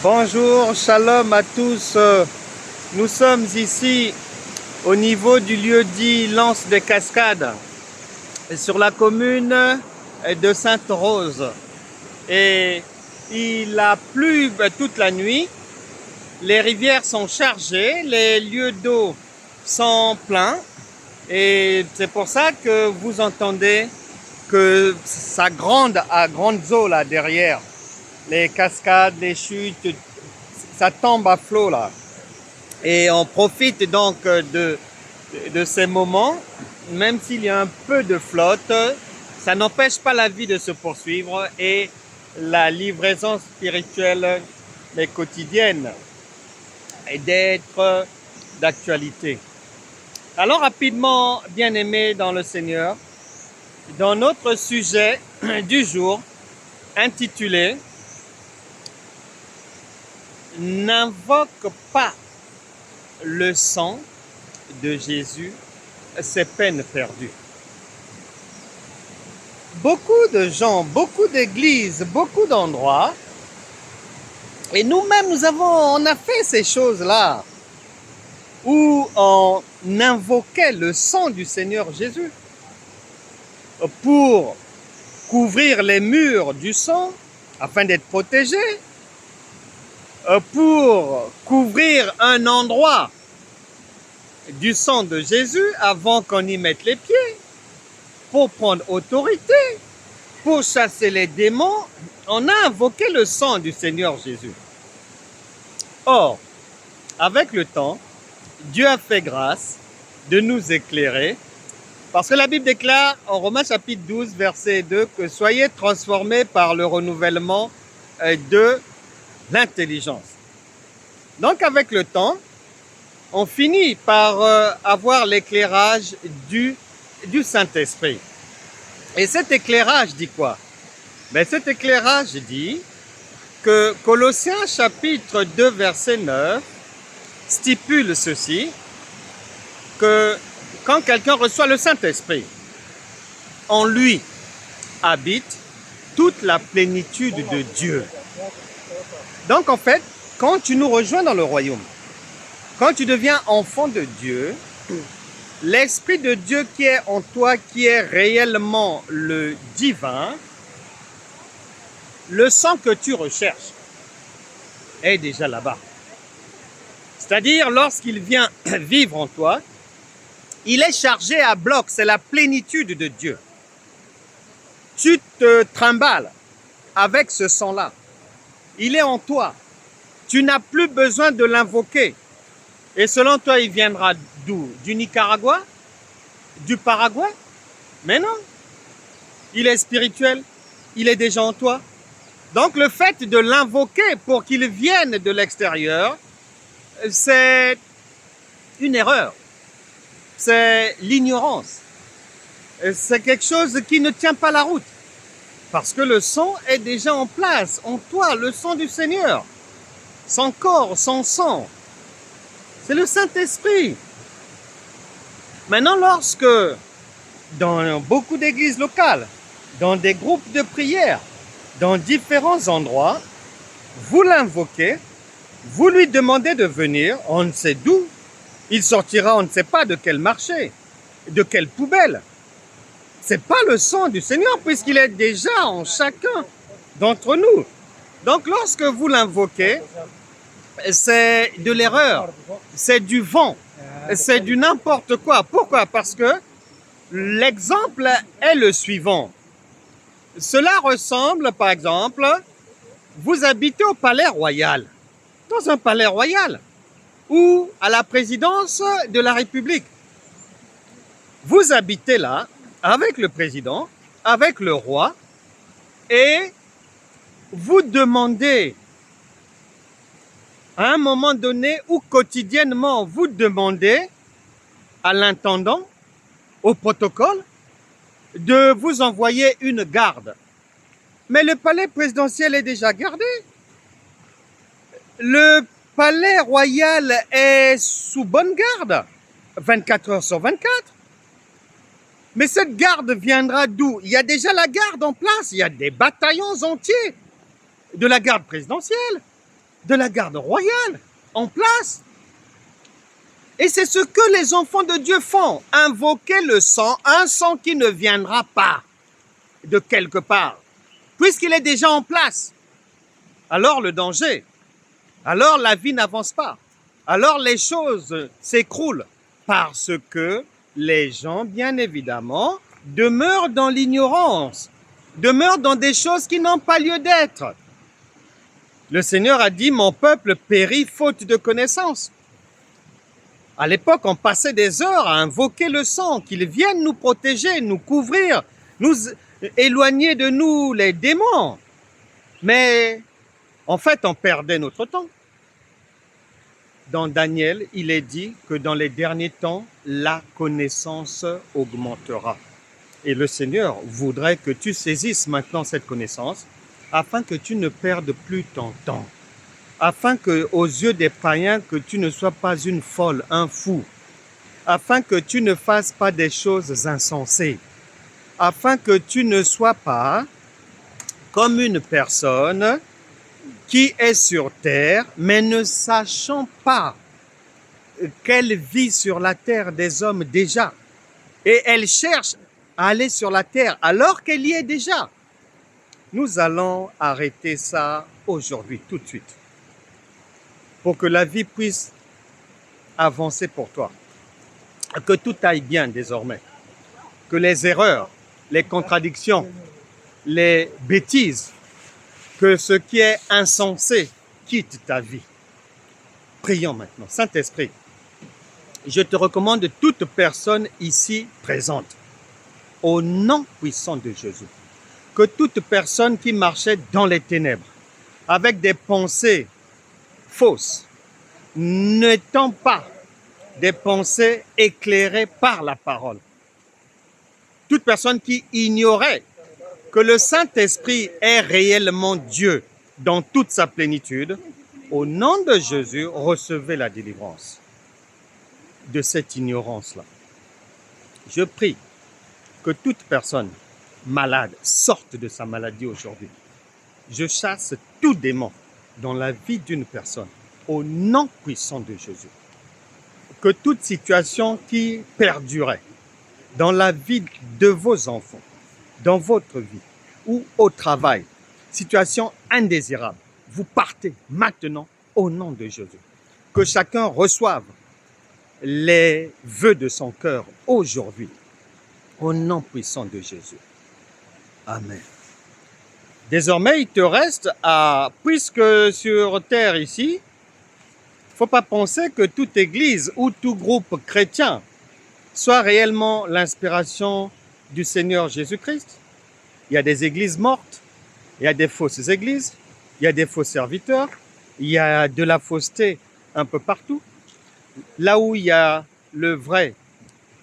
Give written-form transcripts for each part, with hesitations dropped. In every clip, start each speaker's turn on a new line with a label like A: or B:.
A: Bonjour, shalom à tous. Nous sommes ici au niveau du lieu-dit L'Anse des Cascades, sur la commune de Sainte-Rose. Et il a plu toute la nuit, les rivières sont chargées, les lieux d'eau sont pleins. Et c'est pour ça que vous entendez que ça gronde à grandes eaux là derrière. Les cascades, les chutes, ça tombe à flot là. Et on profite donc de ces moments, même s'il y a un peu de flotte, ça n'empêche pas la vie de se poursuivre et la livraison spirituelle mais quotidienne et d'être d'actualité. Alors rapidement, bien-aimés dans le Seigneur, dans notre sujet du jour intitulé « N'invoque pas le sang de Jésus, c'est peine perdue ». Beaucoup de gens, beaucoup d'églises, beaucoup d'endroits, et nous-mêmes on a fait ces choses-là, où on invoquait le sang du Seigneur Jésus pour couvrir les murs du sang afin d'être protégé, pour couvrir un endroit du sang de Jésus avant qu'on y mette les pieds, pour prendre autorité, pour chasser les démons. On a invoqué le sang du Seigneur Jésus. Or, avec le temps, Dieu a fait grâce de nous éclairer, parce que la Bible déclare en Romains chapitre 12, verset 2, que soyez transformés par le renouvellement de l'intelligence. Donc avec le temps, on finit par avoir l'éclairage du Saint-Esprit. Et cet éclairage dit quoi? Cet éclairage dit que Colossiens chapitre 2, verset 9 stipule ceci, que quand quelqu'un reçoit le Saint-Esprit, en lui habite toute la plénitude de Dieu. Donc en fait, quand tu nous rejoins dans le royaume, quand tu deviens enfant de Dieu, l'Esprit de Dieu qui est en toi, qui est réellement le divin, le sang que tu recherches est déjà là-bas. C'est-à-dire, lorsqu'il vient vivre en toi, il est chargé à bloc, c'est la plénitude de Dieu. Tu te trimbales avec ce sang-là. Il est en toi. Tu n'as plus besoin de l'invoquer. Et selon toi, il viendra d'où? Du Nicaragua? Du Paraguay? Mais non. Il est spirituel. Il est déjà en toi. Donc le fait de l'invoquer pour qu'il vienne de l'extérieur, c'est une erreur. C'est l'ignorance. C'est quelque chose qui ne tient pas la route. Parce que le sang est déjà en place, en toi, le sang du Seigneur. Son corps, son sang. C'est le Saint-Esprit. Maintenant, lorsque, dans beaucoup d'églises locales, dans des groupes de prière, dans différents endroits, vous l'invoquez, vous lui demandez de venir, on ne sait d'où, il sortira, on ne sait pas de quel marché, de quelle poubelle. Ce n'est pas le sang du Seigneur, puisqu'il est déjà en chacun d'entre nous. Donc, lorsque vous l'invoquez, c'est de l'erreur, c'est du vent, c'est du n'importe quoi. Pourquoi? Parce que l'exemple est le suivant. Cela ressemble, par exemple, vous habitez au palais royal, dans un palais royal, ou à la présidence de la République. Vous habitez là, avec le président, avec le roi, et vous demandez, à un moment donné ou quotidiennement, vous demandez à l'intendant, au protocole, de vous envoyer une garde. Mais le palais présidentiel est déjà gardé. Le palais royal est sous bonne garde, 24 heures sur 24. Mais cette garde viendra d'où? Il y a déjà la garde en place, il y a des bataillons entiers de la garde présidentielle. de la garde royale en place. Et c'est ce que les enfants de Dieu font, invoquer le sang, un sang qui ne viendra pas de quelque part, puisqu'il est déjà en place. Alors le danger, alors la vie n'avance pas, alors les choses s'écroulent, parce que les gens, bien évidemment, demeurent dans l'ignorance, demeurent dans des choses qui n'ont pas lieu d'être. Le Seigneur a dit, mon peuple périt faute de connaissance. À l'époque, on passait des heures à invoquer le sang, qu'il vienne nous protéger, nous couvrir, nous éloigner de nous les démons. Mais en fait, on perdait notre temps. Dans Daniel, il est dit que dans les derniers temps, la connaissance augmentera. Et le Seigneur voudrait que tu saisisses maintenant cette connaissance afin que tu ne perdes plus ton temps. Afin que, aux yeux des païens, que tu ne sois pas une folle, un fou. Afin que tu ne fasses pas des choses insensées. Afin que tu ne sois pas comme une personne qui est sur terre, mais ne sachant pas qu'elle vit sur la terre des hommes déjà. Et elle cherche à aller sur la terre alors qu'elle y est déjà. Nous allons arrêter ça aujourd'hui, tout de suite, pour que la vie puisse avancer pour toi. Que tout aille bien désormais. Que les erreurs, les contradictions, les bêtises, que ce qui est insensé quitte ta vie. Prions maintenant. Saint-Esprit, je te recommande toute personne ici présente, au nom puissant de Jésus, que toute personne qui marchait dans les ténèbres, avec des pensées fausses, n'étant pas des pensées éclairées par la parole, toute personne qui ignorait que le Saint-Esprit est réellement Dieu dans toute sa plénitude, au nom de Jésus, recevez la délivrance de cette ignorance-là. Je prie que toute personne malade sorte de sa maladie aujourd'hui. Je chasse tout démon dans la vie d'une personne, au nom puissant de Jésus. Que toute situation qui perdurait dans la vie de vos enfants, dans votre vie ou au travail, situation indésirable, vous partez maintenant au nom de Jésus. Que chacun reçoive les vœux de son cœur aujourd'hui, au nom puissant de Jésus. Amen. Désormais, il te reste à, puisque sur terre ici, il ne faut pas penser que toute église ou tout groupe chrétien soit réellement l'inspiration du Seigneur Jésus-Christ. Il y a des églises mortes, il y a des fausses églises, il y a des faux serviteurs, il y a de la fausseté un peu partout. Là où il y a le vrai,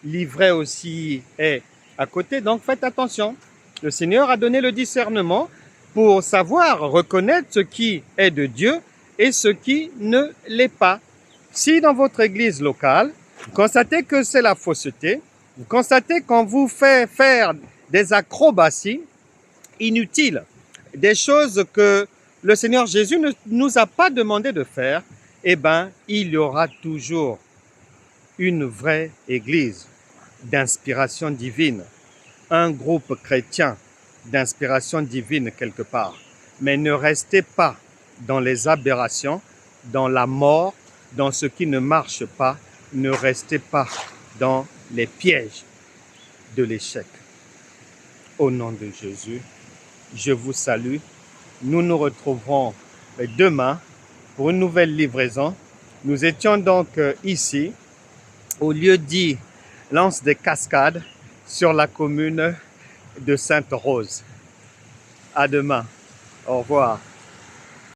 A: l'ivraie aussi est à côté. Donc faites attention. Le Seigneur a donné le discernement pour savoir reconnaître ce qui est de Dieu et ce qui ne l'est pas. Si dans votre église locale, vous constatez que c'est la fausseté, vous constatez qu'on vous fait faire des acrobaties inutiles, des choses que le Seigneur Jésus ne nous a pas demandé de faire, eh bien, il y aura toujours une vraie église d'inspiration divine, un groupe chrétien d'inspiration divine quelque part. Mais ne restez pas dans les aberrations, dans la mort, dans ce qui ne marche pas. Ne restez pas dans les pièges de l'échec. Au nom de Jésus, je vous salue. Nous nous retrouverons demain pour une nouvelle livraison. Nous étions donc ici, au lieu dit L'Anse des Cascades, sur la commune de Sainte-Rose. À demain. Au revoir.